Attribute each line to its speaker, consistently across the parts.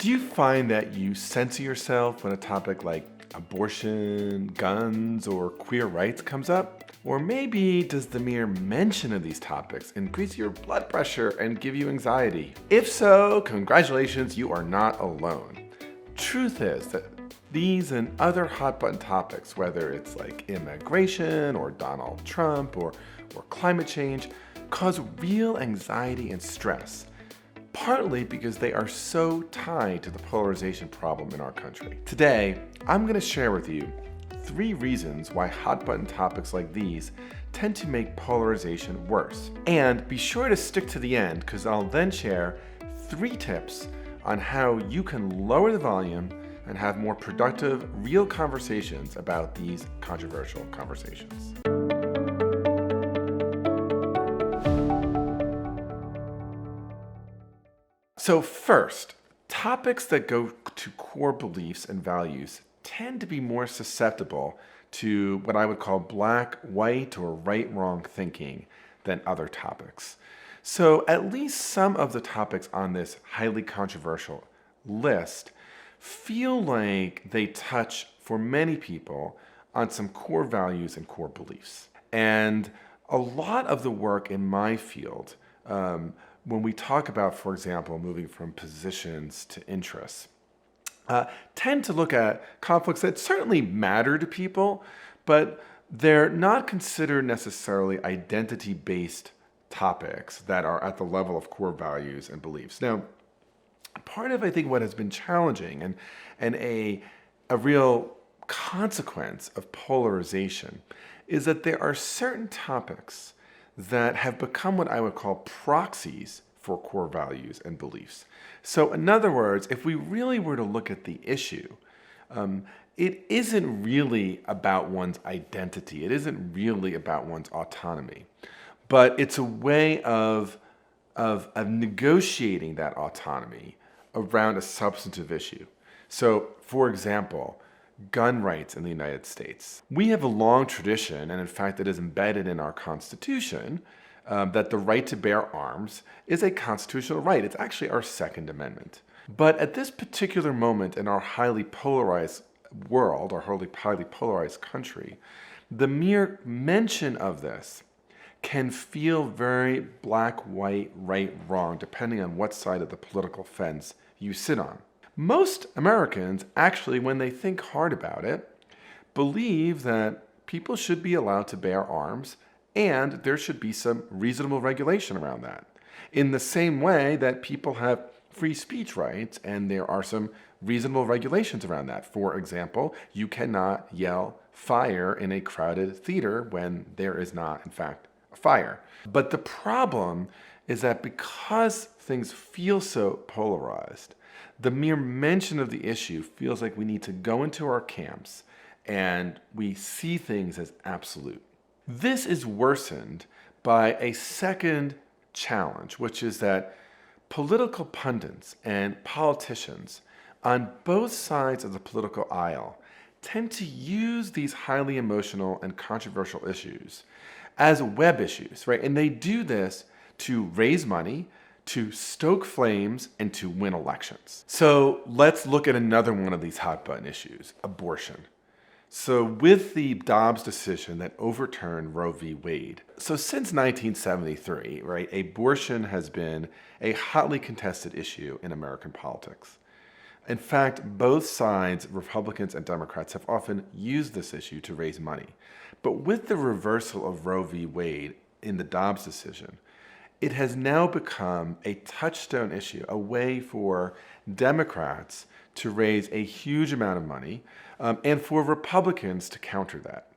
Speaker 1: Do you find that you censor yourself when a topic like abortion, guns, or queer rights comes up? Or maybe does the mere mention of these topics increase your blood pressure and give you anxiety? If so, congratulations, you are not alone. Truth is that these and other hot button topics, whether it's like immigration or Donald Trump or climate change, cause real anxiety and stress, partly because they are so tied to the polarization problem in our country. Today, I'm going to share with you 3 reasons why hot button topics like these tend to make polarization worse. And be sure to stick to the end because I'll then share 3 tips on how you can lower the volume and have more productive, real conversations about these controversial conversations. So first, topics that go to core beliefs and values tend to be more susceptible to what I would call black, white, or right-wrong thinking than other topics. So at least some of the topics on this highly controversial list feel like they touch, for many people, on some core values and core beliefs. And a lot of the work in my field, when we talk about, for example, moving from positions to interests, tend to look at conflicts that certainly matter to people, but they're not considered necessarily identity-based topics that are at the level of core values and beliefs. Now, part of, I think, what has been challenging and a real consequence of polarization is that there are certain topics that have become what I would call proxies for core values and beliefs. So in other words, if we really were to look at the issue, it isn't really about one's identity. It isn't really about one's autonomy. But it's a way of negotiating that autonomy around a substantive issue. So, for example, gun rights in the United States. We have a long tradition, and in fact it is embedded in our Constitution, that the right to bear arms is a constitutional right. It's actually our Second Amendment. But at this particular moment in our highly polarized world, our highly polarized country, the mere mention of this can feel very black, white, right, wrong, depending on what side of the political fence you sit on. Most Americans, actually, when they think hard about it, believe that people should be allowed to bear arms and there should be some reasonable regulation around that. In the same way that people have free speech rights and there are some reasonable regulations around that. For example, you cannot yell fire in a crowded theater when there is not, in fact, a fire. But the problem is that because things feel so polarized, the mere mention of the issue feels like we need to go into our camps and we see things as absolute. This is worsened by a second challenge, which is that political pundits and politicians on both sides of the political aisle tend to use these highly emotional and controversial issues as web issues, right? And they do this to raise money, to stoke flames, and to win elections. So let's look at another one of these hot button issues, abortion. So with the Dobbs decision that overturned Roe v. Wade, so since 1973, right, abortion has been a hotly contested issue in American politics. In fact, both sides, Republicans and Democrats, have often used this issue to raise money. But with the reversal of Roe v. Wade in the Dobbs decision, it has now become a touchstone issue, a way for Democrats to raise a huge amount of money and for Republicans to counter that.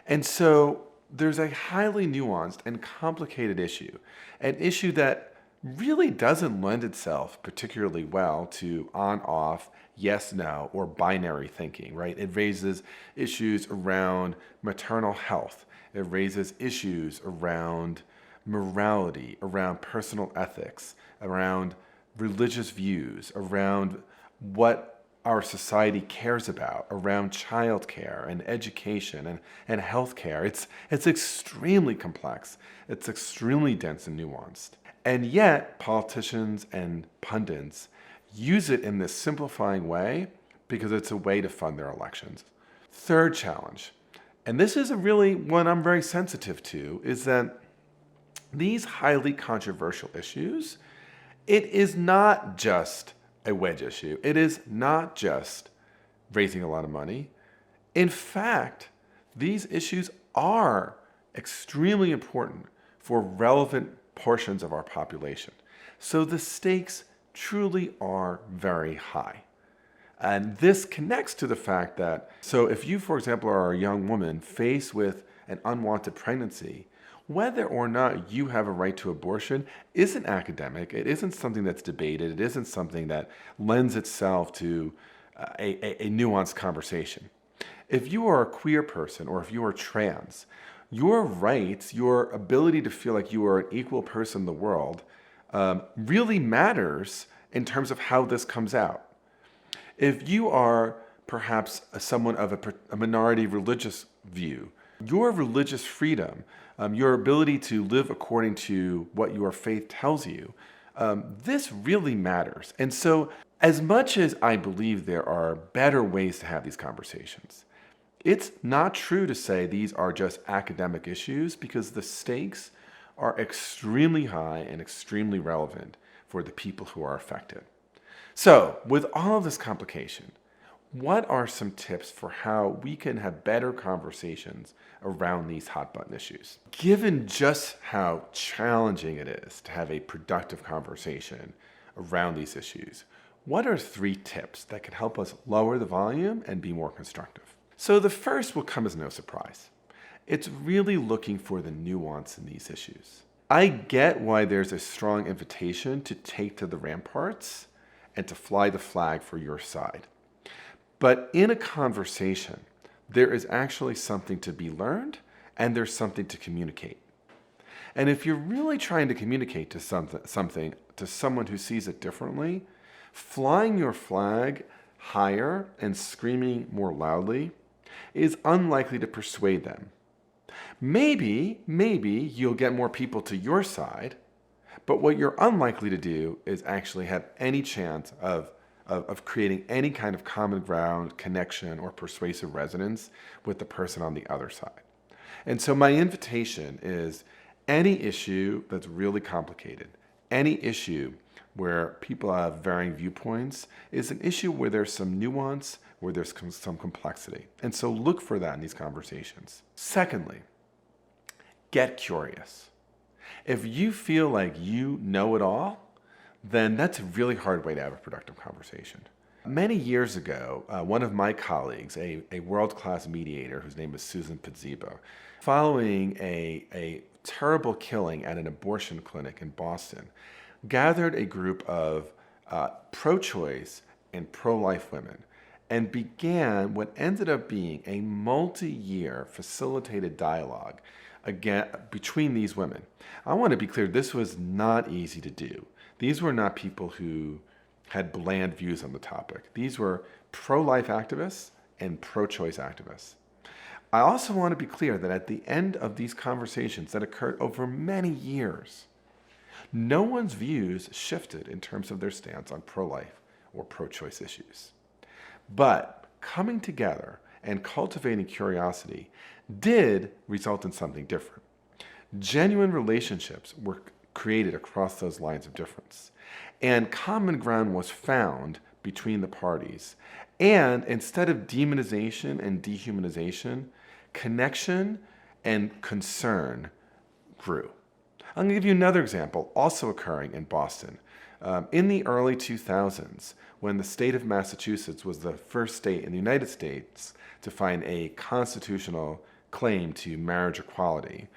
Speaker 1: And so there's a highly nuanced and complicated issue, an issue that really doesn't lend itself particularly well to on-off, yes-no, or binary thinking, right? It raises issues around maternal health. It raises issues around morality, around personal ethics, around religious views, around what our society cares about, around childcare and education and healthcare. It's extremely complex. It's extremely dense and nuanced. And yet, politicians and pundits use it in this simplifying way because it's a way to fund their elections. Third challenge, and this is a really one I'm very sensitive to, is that these highly controversial issues, it is not just a wedge issue. It is not just raising a lot of money. In fact, these issues are extremely important for relevant portions of our population. So the stakes truly are very high. And this connects to the fact that, so if you, for example, are a young woman faced with an unwanted pregnancy, whether or not you have a right to abortion isn't academic. It isn't something that's debated. It isn't something that lends itself to a nuanced conversation. If you are a queer person or if you are trans, your rights, your ability to feel like you are an equal person in the world really matters in terms of how this comes out. If you are perhaps someone of a minority religious view, your religious freedom, your ability to live according to what your faith tells you, this really matters. And so as much as I believe there are better ways to have these conversations, it's not true to say these are just academic issues because the stakes are extremely high and extremely relevant for the people who are affected. So, with all of this complication, what are some tips for how we can have better conversations around these hot button issues? Given just how challenging it is to have a productive conversation around these issues, what are 3 tips that can help us lower the volume and be more constructive? So the first will come as no surprise. It's really looking for the nuance in these issues. I get why there's a strong invitation to take to the ramparts and to fly the flag for your side. But in a conversation, there is actually something to be learned and there's something to communicate. And if you're really trying to communicate to something to someone who sees it differently, flying your flag higher and screaming more loudly is unlikely to persuade them. Maybe you'll get more people to your side, but what you're unlikely to do is actually have any chance of creating any kind of common ground, connection, or persuasive resonance with the person on the other side. And so my invitation is any issue that's really complicated, any issue where people have varying viewpoints is an issue where there's some nuance, where there's some complexity. And so look for that in these conversations. Secondly, get curious. If you feel like you know it all, then that's a really hard way to have a productive conversation. Many years ago, one of my colleagues, a world-class mediator whose name is Susan Pizzebo, following a terrible killing at an abortion clinic in Boston, gathered a group of pro-choice and pro-life women and began what ended up being a multi-year facilitated dialogue again between these women. I want to be clear, this was not easy to do. These were not people who had bland views on the topic. These were pro-life activists and pro-choice activists. I also want to be clear that at the end of these conversations that occurred over many years, no one's views shifted in terms of their stance on pro-life or pro-choice issues. But coming together and cultivating curiosity did result in something different. Genuine relationships were created across those lines of difference, and common ground was found between the parties. And instead of demonization and dehumanization, connection and concern grew. I'm going to give you another example, also occurring in Boston. In the early 2000s, when the state of Massachusetts was the first state in the United States to find a constitutional claim to marriage equality,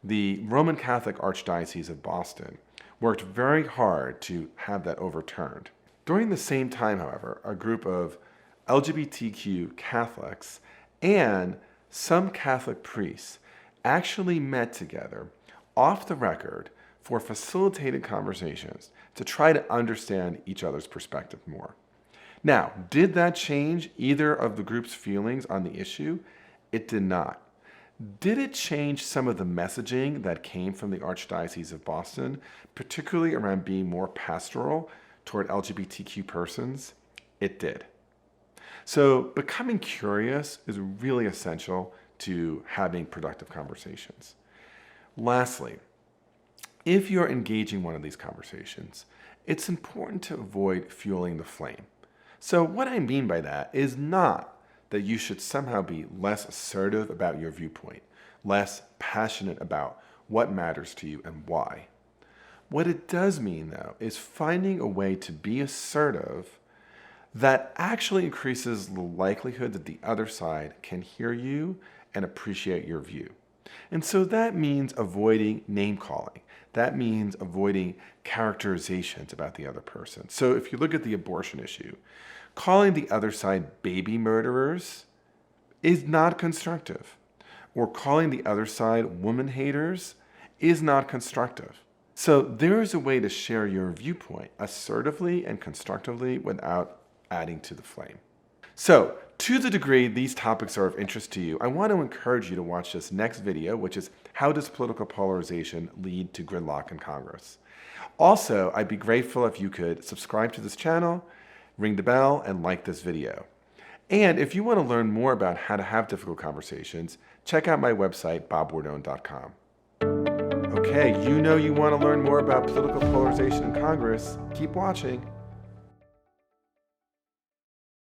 Speaker 1: the Roman Catholic Archdiocese of Boston worked very hard to have that overturned. During the same time, however, a group of LGBTQ Catholics and some Catholic priests actually met together off the record for facilitated conversations to try to understand each other's perspective more. Now, did that change either of the group's feelings on the issue? It did not. Did it change some of the messaging that came from the Archdiocese of Boston, particularly around being more pastoral toward LGBTQ persons? It did. So becoming curious is really essential to having productive conversations. Lastly, if you're engaging one of these conversations, it's important to avoid fueling the flame. So what I mean by that is not that you should somehow be less assertive about your viewpoint, less passionate about what matters to you and why. What it does mean, though, is finding a way to be assertive that actually increases the likelihood that the other side can hear you and appreciate your view. And so that means avoiding name calling. That means avoiding characterizations about the other person. So if you look at the abortion issue, calling the other side baby murderers is not constructive. Or calling the other side woman haters is not constructive. So there is a way to share your viewpoint assertively and constructively without adding to the flame. So, to the degree these topics are of interest to you, I want to encourage you to watch this next video, which is How Does Political Polarization Lead to Gridlock in Congress? Also, I'd be grateful if you could subscribe to this channel, ring the bell, and like this video. And if you want to learn more about how to have difficult conversations, check out my website, bobbordone.com. Okay, you know you want to learn more about political polarization in Congress. Keep watching.